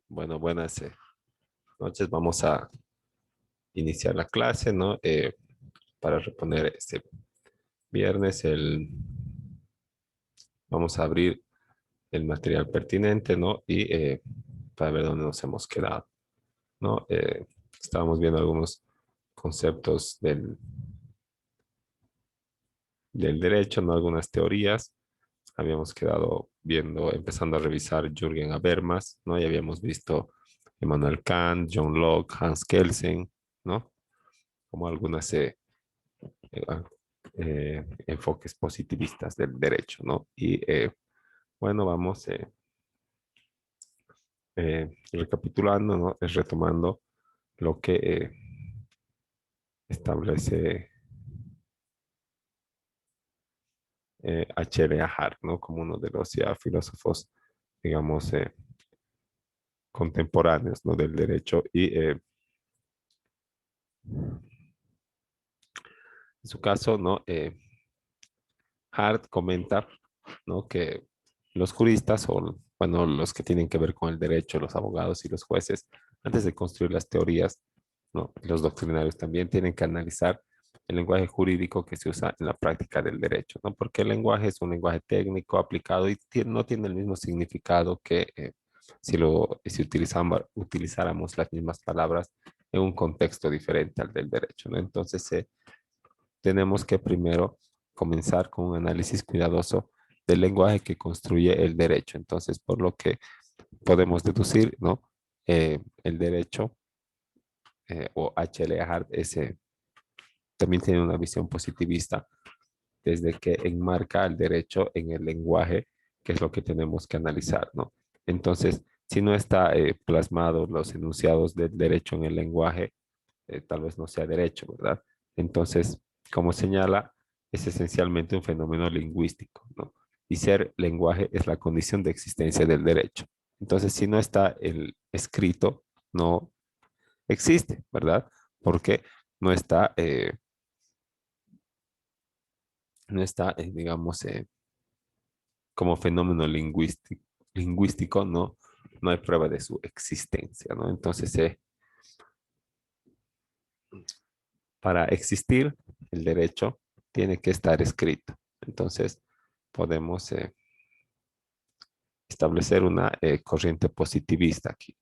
Bueno, buenas noches. Vamos a iniciar la clase, ¿no? Para reponer este viernes, vamos a abrir el material pertinente, ¿no? Y para ver dónde nos hemos quedado, ¿no? Estábamos viendo algunos conceptos del derecho, ¿no? Algunas teorías. Habíamos quedado viendo, empezando a revisar Jürgen Habermas, ¿no? Y habíamos visto Immanuel Kant, John Locke, Hans Kelsen, ¿no? Como algunas eh, ah, enfoques positivistas del derecho, ¿no? Y bueno, vamos recapitulando, ¿no? Retomando lo que establece H.L.A. Hart, ¿no? Como uno de los ya filósofos, digamos, contemporáneos, ¿no? Del derecho. Y en su caso, ¿no? Hart comenta, ¿no? Que los juristas o, bueno, los que tienen que ver con el derecho, los abogados y los jueces, antes de construir las teorías, ¿no? Los doctrinarios también tienen que analizar el lenguaje jurídico que se usa en la práctica del derecho, ¿no? Porque el lenguaje es un lenguaje técnico aplicado y no tiene el mismo significado que si utilizáramos las mismas palabras en un contexto diferente al del derecho, ¿no? Entonces, tenemos que primero comenzar con un análisis cuidadoso del lenguaje que construye el derecho. Entonces, por lo que podemos deducir, ¿no? El derecho o H.L. Hart también tiene una visión positivista desde que enmarca el derecho en el lenguaje, que es lo que tenemos que analizar, ¿no? Entonces, si no está plasmado los enunciados del derecho en el lenguaje, tal vez no sea derecho, ¿verdad? Entonces, como señala, es esencialmente un fenómeno lingüístico, ¿no? Y ser lenguaje es la condición de existencia del derecho. Entonces, si no está el escrito, no existe, ¿verdad? Porque no está, no está digamos, como fenómeno lingüístico, no hay prueba de su existencia, ¿no? Entonces, para existir el derecho tiene que estar escrito. Entonces, podemos establecer una corriente positivista aquí,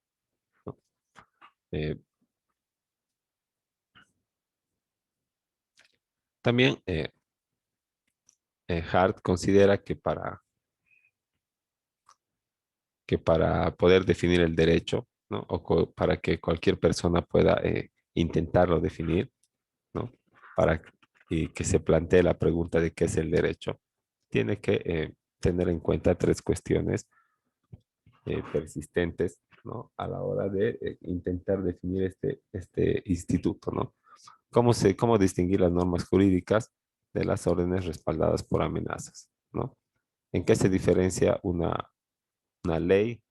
¿no? Eh, también Hart considera que para poder definir el derecho, ¿no? Para que cualquier persona pueda intentarlo definir, ¿no? Para y que se plantee la pregunta de qué es el derecho, tiene que tener en cuenta tres cuestiones persistentes, ¿no? A la hora de intentar definir este instituto, ¿no? Cómo distinguir las normas jurídicas de las órdenes respaldadas por amenazas, ¿no? ¿En qué se diferencia una ley,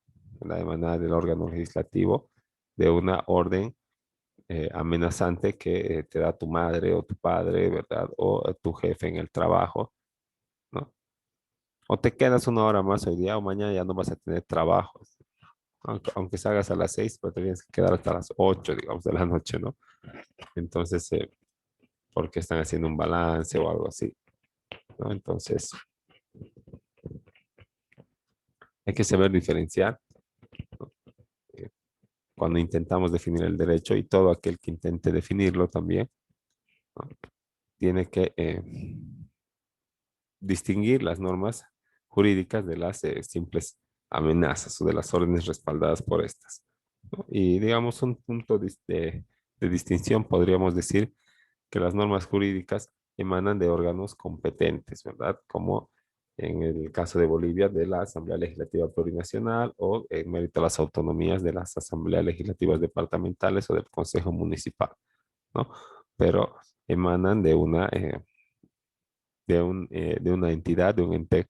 la emanada del órgano legislativo, de una orden amenazante que te da tu madre o tu padre, ¿verdad? O tu jefe en el trabajo, ¿no? O te quedas una hora más hoy día o mañana ya no vas a tener trabajo. Aunque salgas a las 6, pero te tienes que quedar hasta las 8, digamos, de la noche, ¿no? Entonces, porque están haciendo un balance o algo así, ¿no? Entonces, hay que saber diferenciar, ¿no? Eh, Cuando intentamos definir el derecho y todo aquel que intente definirlo también, ¿no? Tiene que distinguir las normas jurídicas de las simples amenazas o de las órdenes respaldadas por estas, ¿no? Y digamos, un punto de distinción podríamos decir que las normas jurídicas emanan de órganos competentes, ¿verdad? Como en el caso de Bolivia, de la Asamblea Legislativa Plurinacional o en mérito a las autonomías de las Asambleas Legislativas Departamentales o del Consejo Municipal, ¿no? Pero emanan de una entidad, de un ente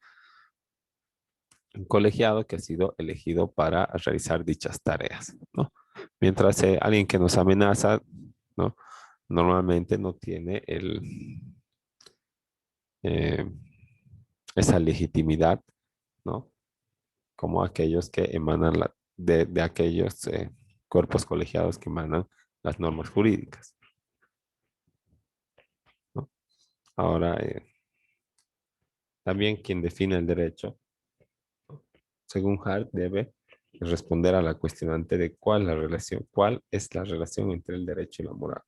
un colegiado que ha sido elegido para realizar dichas tareas, ¿no? Mientras alguien que nos amenaza, ¿no? Normalmente no tiene eh, esa legitimidad, ¿no? Como aquellos que emanan de aquellos cuerpos colegiados que emanan las normas jurídicas, ¿no? Ahora, también quien define el derecho, según Hart, debe responder a la cuestionante de cuál es la relación entre el derecho y la moral,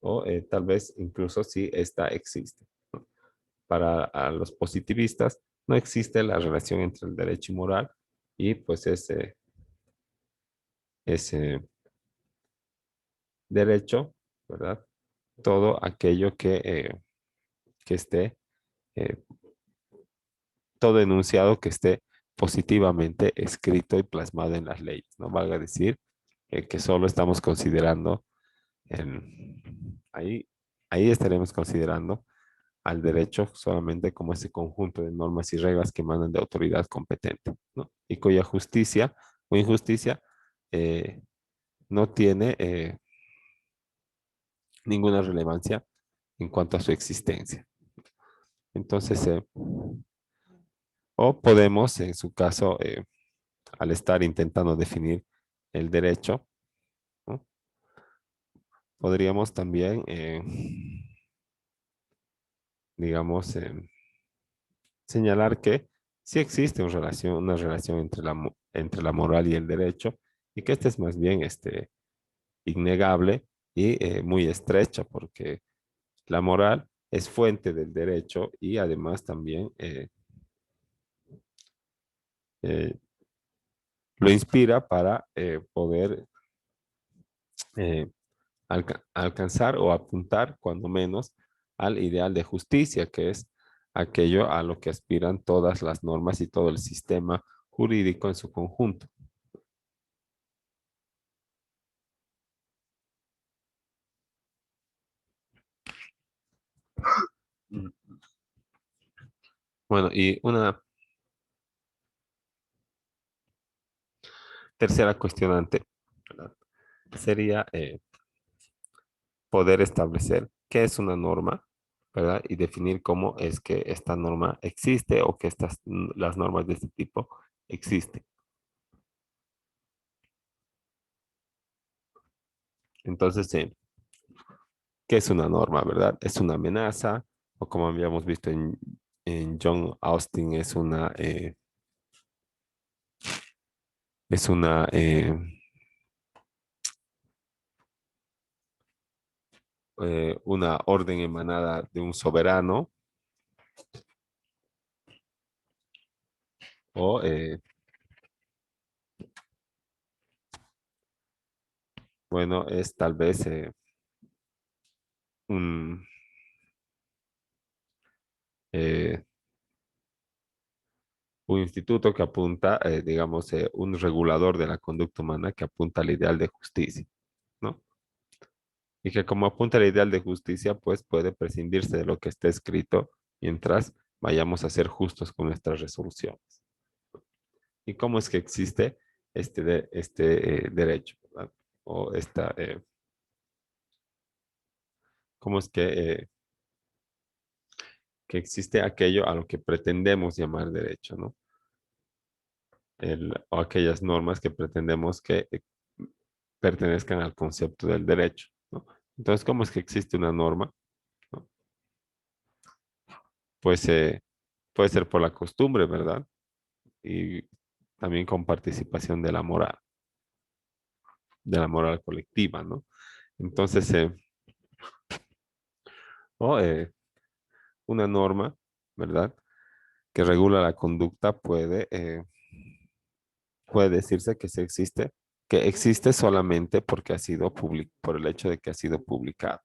o tal vez incluso si esta existe, ¿no? Para a los positivistas no existe la relación entre el derecho y moral y pues ese derecho, ¿verdad? Todo aquello que esté, eh, todo enunciado que esté positivamente escrito y plasmado en las leyes, ¿no? Valga decir que solo estamos considerando, ahí, ahí estaremos considerando al derecho solamente como ese conjunto de normas y reglas que emanan de autoridad competente, ¿no? Y cuya justicia o injusticia eh, no tiene ninguna relevancia en cuanto a su existencia. Entonces, o podemos, en su caso, al estar intentando definir el derecho, ¿no? Podríamos también, digamos, señalar que sí existe una relación entre entre la moral y el derecho, y que esta es más bien innegable y muy estrecha, porque la moral es fuente del derecho y además también eh, lo inspira para poder eh, alcanzar o apuntar, cuando menos, al ideal de justicia, que es aquello a lo que aspiran todas las normas y todo el sistema jurídico en su conjunto. Bueno, y una tercera cuestionante, ¿verdad? Sería poder establecer qué es una norma, ¿verdad? Y definir cómo es que esta norma existe o que las normas de este tipo existen. Entonces, ¿qué es una norma, verdad? ¿Es una amenaza? O como habíamos visto en John Austin, es una orden emanada de un soberano o, bueno, es tal vez un, eh, un instituto que apunta, digamos, un regulador de la conducta humana que apunta al ideal de justicia, ¿no? Y que como apunta al ideal de justicia, pues puede prescindirse de lo que esté escrito mientras vayamos a ser justos con nuestras resoluciones. ¿Y cómo es que existe este derecho, ¿verdad? O cómo es que existe aquello a lo que pretendemos llamar derecho, ¿no? O aquellas normas que pretendemos que pertenezcan al concepto del derecho, ¿no? Entonces, ¿cómo es que existe una norma? ¿No? Pues puede ser por la costumbre, ¿verdad? Y también con participación de la moral colectiva, ¿no? Entonces, o una norma, ¿verdad? Que regula la conducta puede decirse que se existe, que existe solamente porque por el hecho de que ha sido publicado,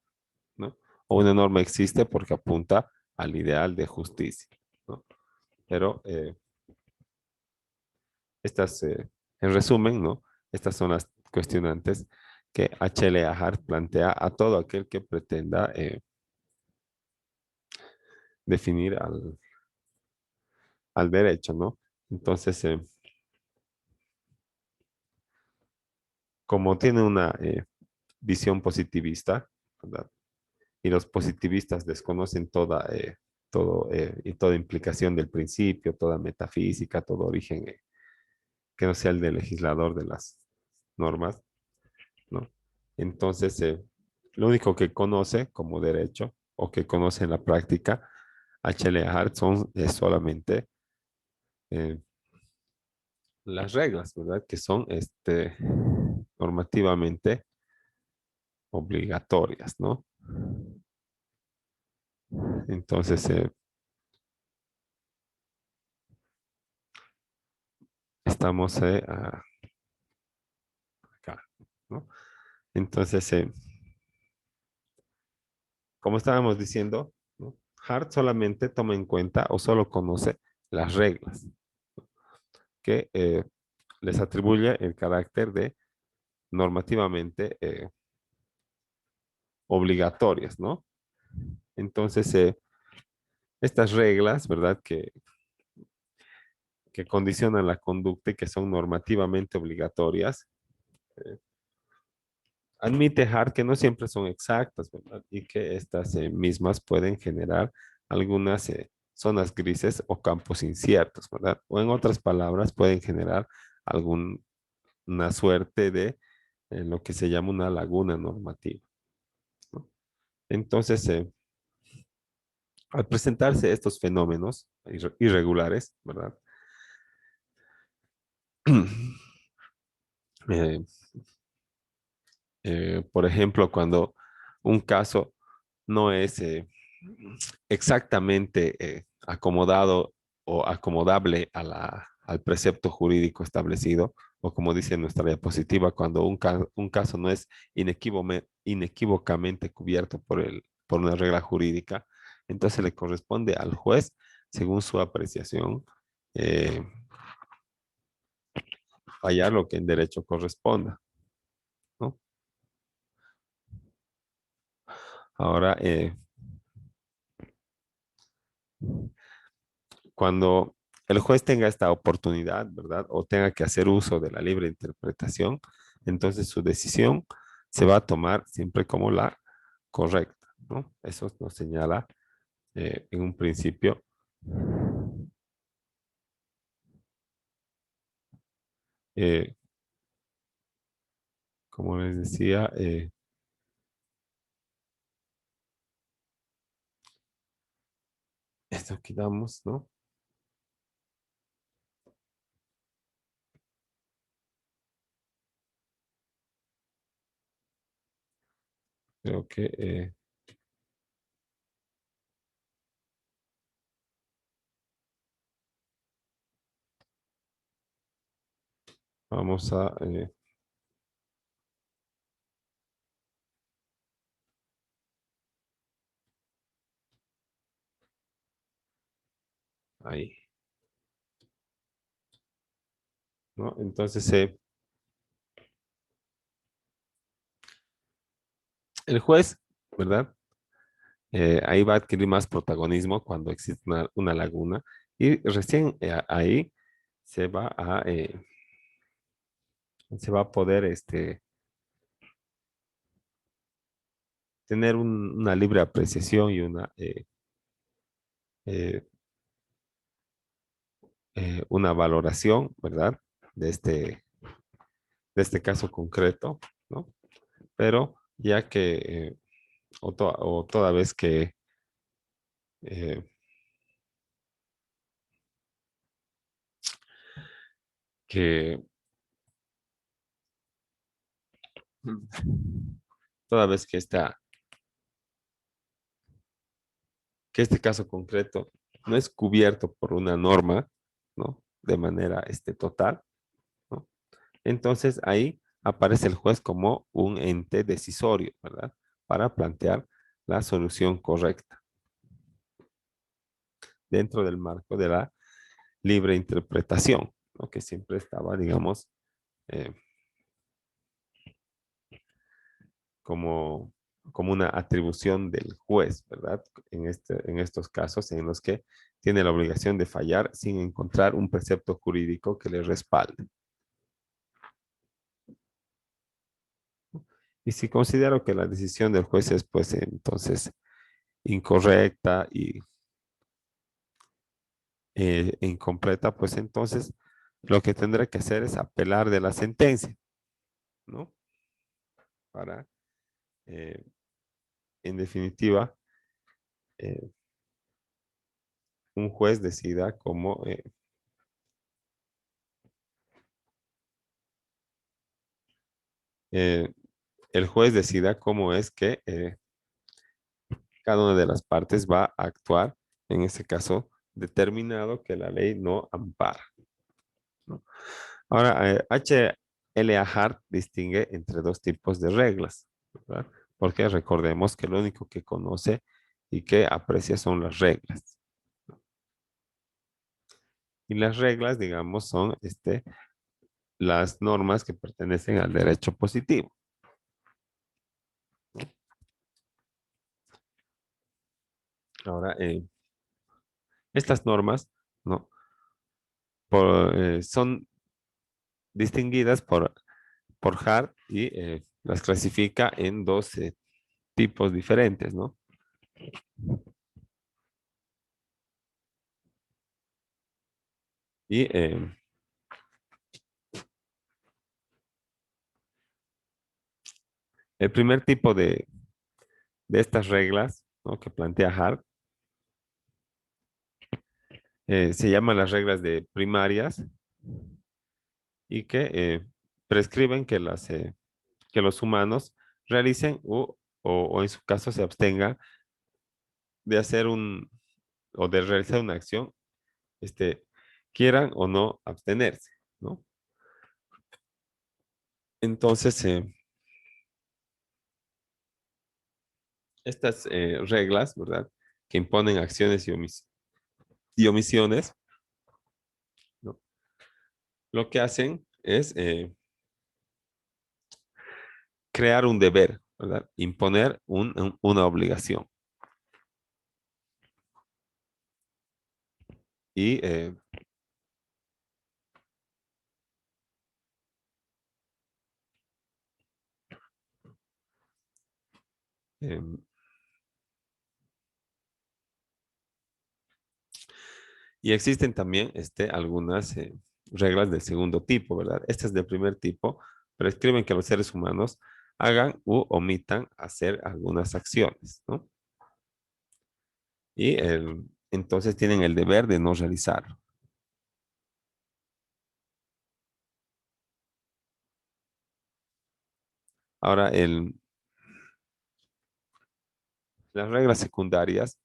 ¿no? O una norma existe porque apunta al ideal de justicia, ¿no? Pero en resumen, ¿no? Estas son las cuestionantes que H.L.A. Hart plantea a todo aquel que pretenda definir al derecho, ¿no? Entonces, como tiene una visión positivista, ¿verdad? Y los positivistas desconocen toda implicación del principio, toda metafísica, todo origen que no sea el del legislador de las normas, ¿no? Entonces, lo único que conoce como derecho o que conoce en la práctica H.L. Hart es solamente eh, las reglas, ¿verdad? Que son normativamente obligatorias, ¿no? Entonces, estamos acá, ¿no? Entonces, como estábamos diciendo, ¿no? Hart solamente toma en cuenta o solo conoce las reglas que les atribuye el carácter de normativamente obligatorias, ¿no? Entonces, estas reglas, ¿verdad? Que condicionan la conducta y que son normativamente obligatorias, eh, admite Hart que no siempre son exactas, ¿verdad? Y que estas mismas pueden generar algunas zonas grises o campos inciertos, ¿verdad? O en otras palabras, pueden generar alguna suerte de lo que se llama una laguna normativa, ¿no? Entonces, al presentarse estos fenómenos irregulares, ¿verdad? Eh, por ejemplo, cuando un caso no es exactamente acomodado o acomodable al precepto jurídico establecido, o como dice nuestra diapositiva, cuando un caso no es inequívocamente cubierto por una regla jurídica, entonces le corresponde al juez, según su apreciación, eh, fallar lo que en derecho corresponda, ¿no? Ahora, cuando el juez tenga esta oportunidad, ¿verdad? O tenga que hacer uso de la libre interpretación, entonces su decisión se va a tomar siempre como la correcta, ¿no? Eso nos señala en un principio, eh, como les decía, esto quitamos, ¿no? Creo que vamos ahí, ¿no? Entonces, el juez, ¿verdad? Ahí va a adquirir más protagonismo cuando existe una laguna y recién ahí se va se va a poder tener una libre apreciación y eh, una valoración, ¿verdad? De de este caso concreto, ¿no? Pero ya que, o toda vez eh, que, toda vez que este caso concreto no es cubierto por una norma, ¿no? De manera total, ¿no? Entonces ahí aparece el juez como un ente decisorio, ¿verdad? Para plantear la solución correcta dentro del marco de la libre interpretación, ¿no? Que siempre estaba, digamos, eh, como, como una atribución del juez, ¿verdad? En estos casos en los que tiene la obligación de fallar sin encontrar un precepto jurídico que le respalde. Y si considero que la decisión del juez es, pues, entonces incorrecta e incompleta, pues entonces lo que tendrá que hacer es apelar de la sentencia, ¿no? Para, eh, en definitiva, eh, un juez decida cómo, eh, el juez decida cómo es que cada una de las partes va a actuar, en este caso, determinado que la ley no ampara, ¿no? Ahora, H. L. A. Hart distingue entre dos tipos de reglas, ¿verdad? Porque recordemos que lo único que conoce y que aprecia son las reglas. Y las reglas, digamos, son las normas que pertenecen al derecho positivo. Ahora, estas normas, ¿no? Son distinguidas por Hart y las clasifica en dos tipos diferentes, ¿no? Y el primer tipo de estas reglas, ¿no?, que plantea Hart se llaman las reglas de primarias y que prescriben que los humanos realicen o en su caso se abstengan de hacer o de realizar una acción, este, quieran o no abstenerse, ¿no? Entonces, estas reglas, ¿verdad? Que imponen acciones y omisiones, ¿no? Lo que hacen es crear un deber, ¿verdad? Imponer una obligación. Y em, y existen también algunas reglas del segundo tipo, ¿verdad? Estas del primer tipo prescriben que los seres humanos hagan u omitan hacer algunas acciones, ¿no? Y entonces tienen el deber de no realizarlo. Ahora, las reglas secundarias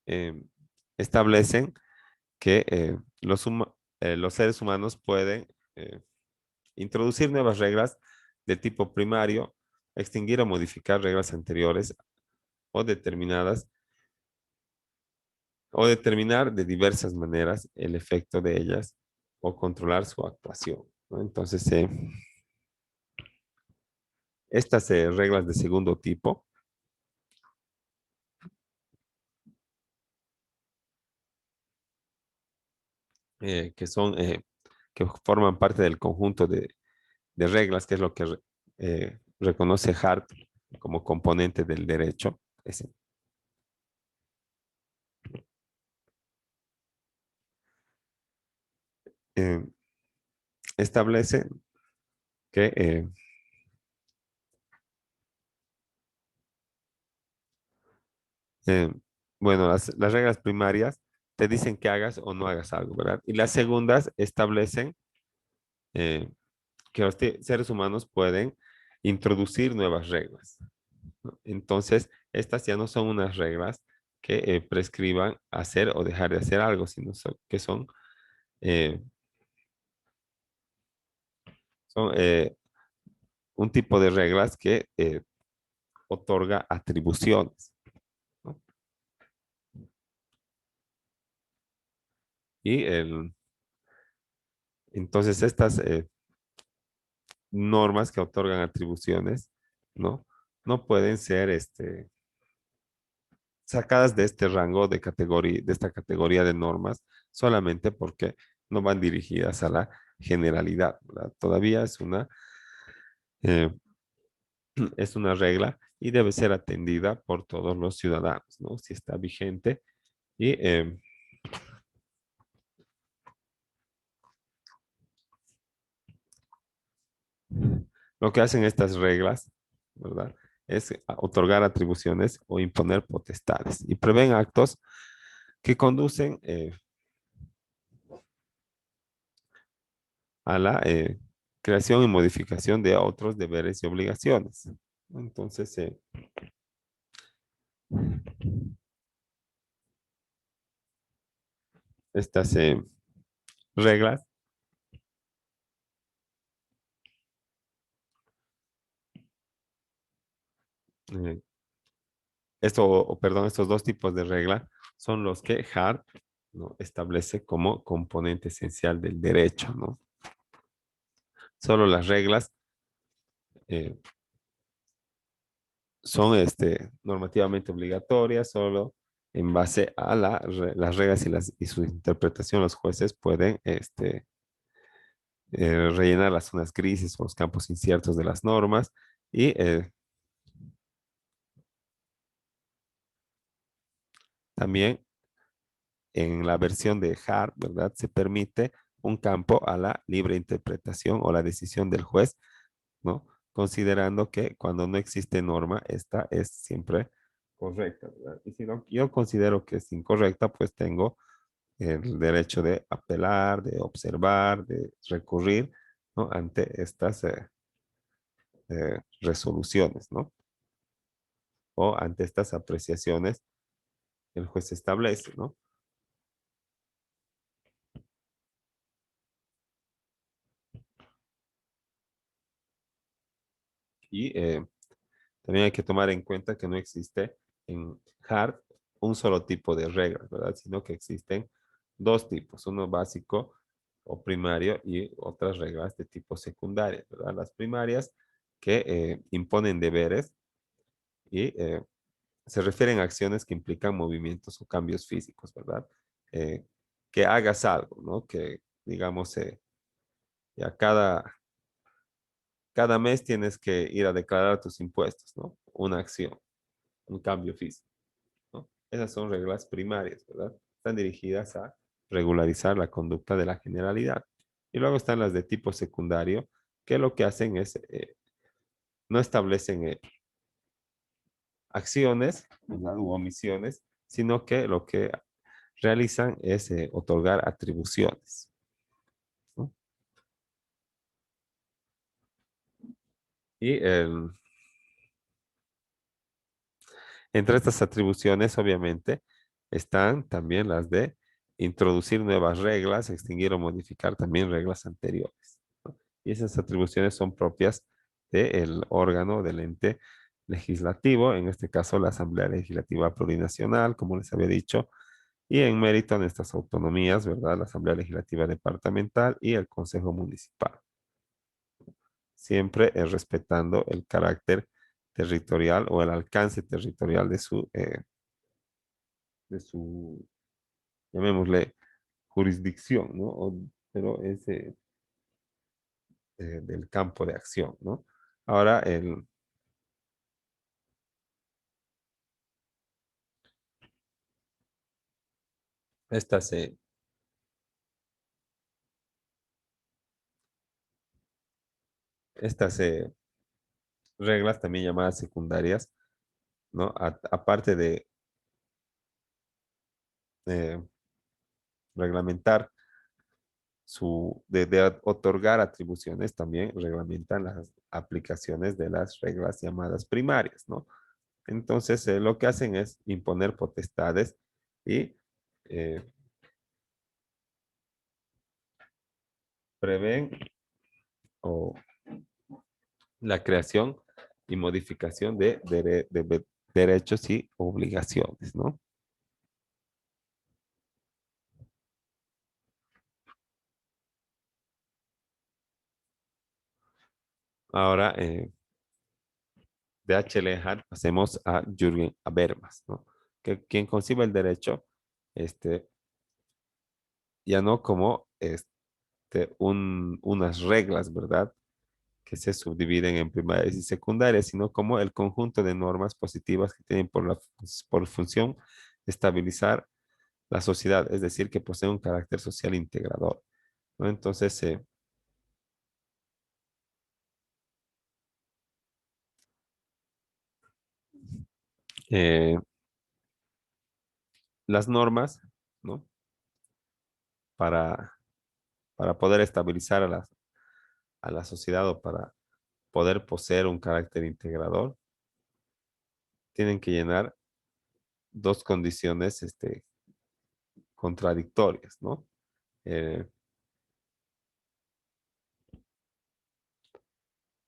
eh, establecen que los seres humanos pueden introducir nuevas reglas de tipo primario, extinguir o modificar reglas anteriores o determinadas o determinar de diversas maneras el efecto de ellas o controlar su actuación, ¿no? Entonces, estas reglas de segundo tipo, que son, que forman parte del conjunto de reglas, que es lo que reconoce Hart como componente del derecho, eh, establece que, eh, bueno, las reglas primarias te dicen que hagas o no hagas algo, ¿verdad? Y las segundas establecen eh, que los seres humanos pueden introducir nuevas reglas, ¿no? Entonces, estas ya no son unas reglas que prescriban hacer o dejar de hacer algo, sino que eh, son un tipo de reglas que otorga atribuciones, ¿no? Y entonces estas normas que otorgan atribuciones, ¿no? No pueden ser sacadas de este rango de categoría, de esta categoría de normas, solamente porque no van dirigidas a la generalidad, ¿verdad? Todavía eh, es una regla y debe ser atendida por todos los ciudadanos, ¿no? Si está vigente y Lo que hacen estas reglas, ¿verdad? Es otorgar atribuciones o imponer potestades y prevén actos que conducen a la creación y modificación de otros deberes y obligaciones. Entonces, estas reglas, eh, estos dos tipos de regla son los que Hart, ¿no?, establece como componente esencial del derecho, ¿no? Solo las reglas eh, son normativamente obligatorias, solo en base a las reglas y su interpretación los jueces pueden rellenar las zonas grises o los campos inciertos de las normas y también en la versión de Hart, ¿verdad? Se permite un campo a la libre interpretación o la decisión del juez, ¿no? Considerando que cuando no existe norma, esta es siempre correcta, ¿verdad? Y si no, yo considero que es incorrecta, pues tengo el derecho de apelar, de observar, de recurrir, ¿no?, ante estas resoluciones, ¿no? O ante estas apreciaciones que el juez establece, ¿no? Y también hay que tomar en cuenta que no existe en Hart un solo tipo de reglas, ¿verdad? Sino que existen dos tipos, uno básico o primario y otras reglas de tipo secundario, ¿verdad? Las primarias que imponen deberes y se refieren a acciones que implican movimientos o cambios físicos, ¿verdad? Eh, que hagas algo, ¿no? Que, digamos, ya cada mes tienes que ir a declarar tus impuestos, ¿no? Una acción, un cambio físico, ¿no? Esas son reglas primarias, ¿verdad? Están dirigidas a regularizar la conducta de la generalidad. Y luego están las de tipo secundario, que lo que hacen es, no establecen acciones, ¿verdad?, u omisiones, sino que lo que realizan es otorgar atribuciones, ¿no? Y entre estas atribuciones, obviamente, están también las de introducir nuevas reglas, extinguir o modificar también reglas anteriores, ¿no? Y esas atribuciones son propias del órgano, del ente legislativo, en este caso la Asamblea Legislativa Plurinacional, como les había dicho, y en mérito a nuestras autonomías, ¿verdad? La Asamblea Legislativa Departamental y el Consejo Municipal. Siempre respetando el carácter territorial o el alcance territorial de su, llamémosle, jurisdicción, ¿no? Pero es del campo de acción, ¿no? Ahora, estas, eh, estas reglas, también llamadas secundarias, ¿no? Aparte de eh, reglamentar de otorgar atribuciones, también reglamentan las aplicaciones de las reglas llamadas primarias, ¿no? Entonces, lo que hacen es imponer potestades y eh, prevén o la creación y modificación de derechos y obligaciones, ¿no? Ahora, de H. Lehart pasemos a Jürgen Habermas, ¿no? Que quien concibe el derecho, este, ya no como unas reglas, ¿verdad?, que se subdividen en primarias y secundarias, sino como el conjunto de normas positivas que tienen por función estabilizar la sociedad, es decir, que posee un carácter social integrador, ¿no? Entonces, Eh, las normas, ¿no? Para, para poder estabilizar a la sociedad o para poder poseer un carácter integrador, tienen que llenar dos condiciones contradictorias, ¿no? Eh,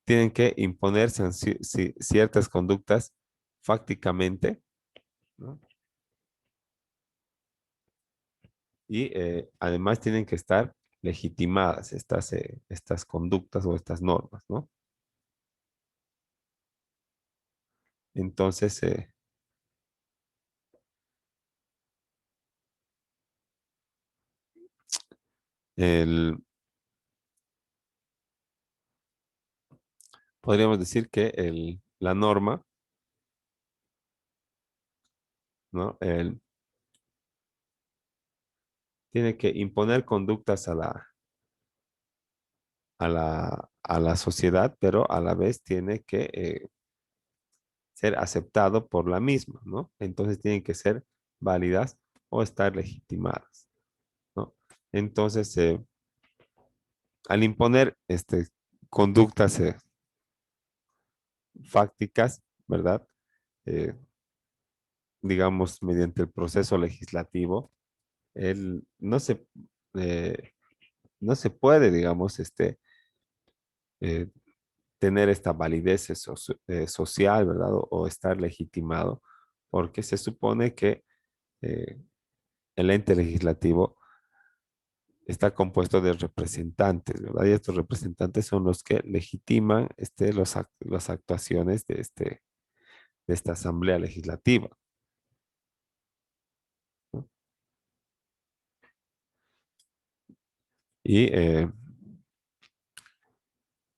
tienen que imponer ciertas conductas fácticamente, ¿no? Y además tienen que estar legitimadas estas conductas o estas normas, ¿no? Entonces, el, podríamos decir que la norma, ¿no? Tiene que imponer conductas a la sociedad, pero a la vez tiene que ser aceptado por la misma, ¿no? Entonces tienen que ser válidas o estar legitimadas, ¿no? Entonces, al imponer conductas fácticas, ¿verdad? Eh, digamos, mediante el proceso legislativo, no eh, no se puede, digamos, eh, tener esta validez social, ¿verdad? O estar legitimado, porque se supone que eh, el ente legislativo está compuesto de representantes, ¿verdad? Y estos representantes son los que legitiman las actuaciones de esta asamblea legislativa, ¿no? Y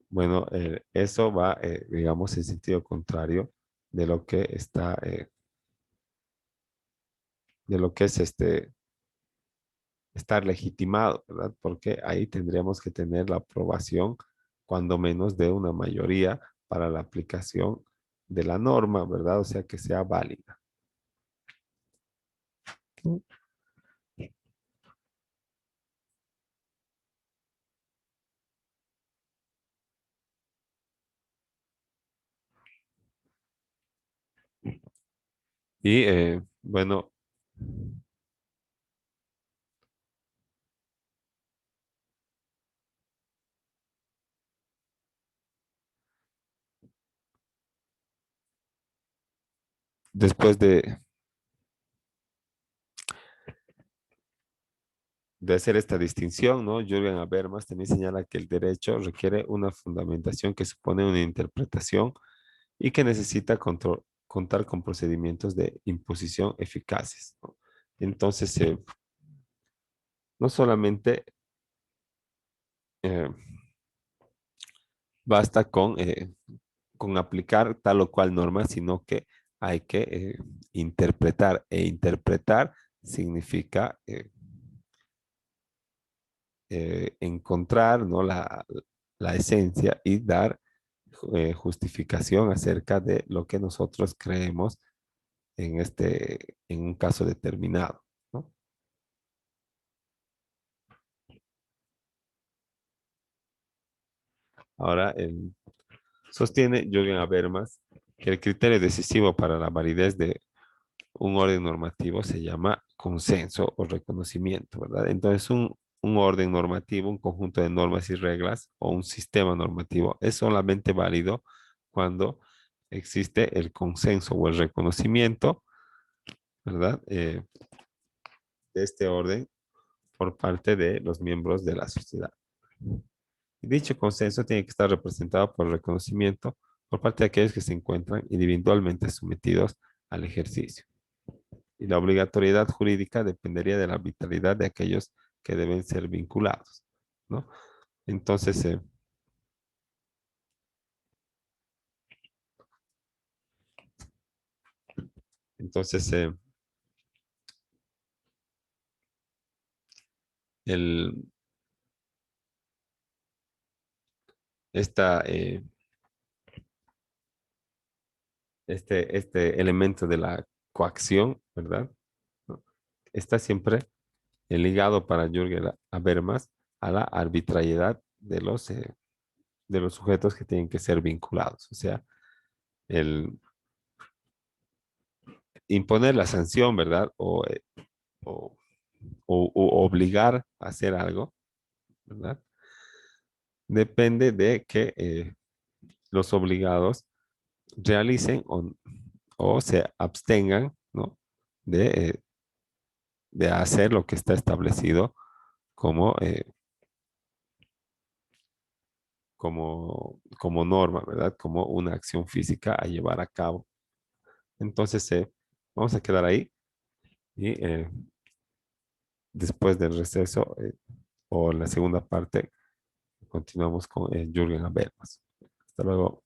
bueno, eso va, digamos, en sentido contrario de lo que de lo que es estar legitimado, ¿verdad? Porque ahí tendríamos que tener la aprobación, cuando menos, de una mayoría para la aplicación de la norma, ¿verdad? O sea, que sea válida. Y bueno, después de hacer esta distinción, ¿no? Jürgen Habermas también señala que el derecho requiere una fundamentación que supone una interpretación y que necesita contar con procedimientos de imposición eficaces, ¿no? Entonces, no solamente eh, basta con aplicar tal o cual norma, sino que hay que interpretar. E interpretar significa encontrar, ¿no? La esencia y dar justificación acerca de lo que nosotros creemos en un caso determinado, ¿no? Ahora, sostiene Jürgen Habermas que el criterio decisivo para la validez de un orden normativo se llama consenso o reconocimiento, ¿verdad? Entonces, un orden normativo, un conjunto de normas y reglas o un sistema normativo es solamente válido cuando existe el consenso o el reconocimiento, ¿verdad? De este orden por parte de los miembros de la sociedad. Y dicho consenso tiene que estar representado por reconocimiento por parte de aquellos que se encuentran individualmente sometidos al ejercicio. Y la obligatoriedad jurídica dependería de la vitalidad de aquellos que deben ser vinculados, ¿no? Entonces, entonces el, esta, este elemento de la coacción, ¿verdad? ¿No? Está siempre ligado para Jürgen Habermas a la arbitrariedad de los sujetos que tienen que ser vinculados. O sea, el imponer la sanción, ¿verdad? O, o obligar a hacer algo, ¿verdad? Depende de que los obligados realicen o se abstengan, ¿no? De, de hacer lo que está establecido como, como norma, ¿verdad? Como una acción física a llevar a cabo. Entonces, vamos a quedar ahí y después del receso o en la segunda parte continuamos con Jürgen Habermas. Hasta luego.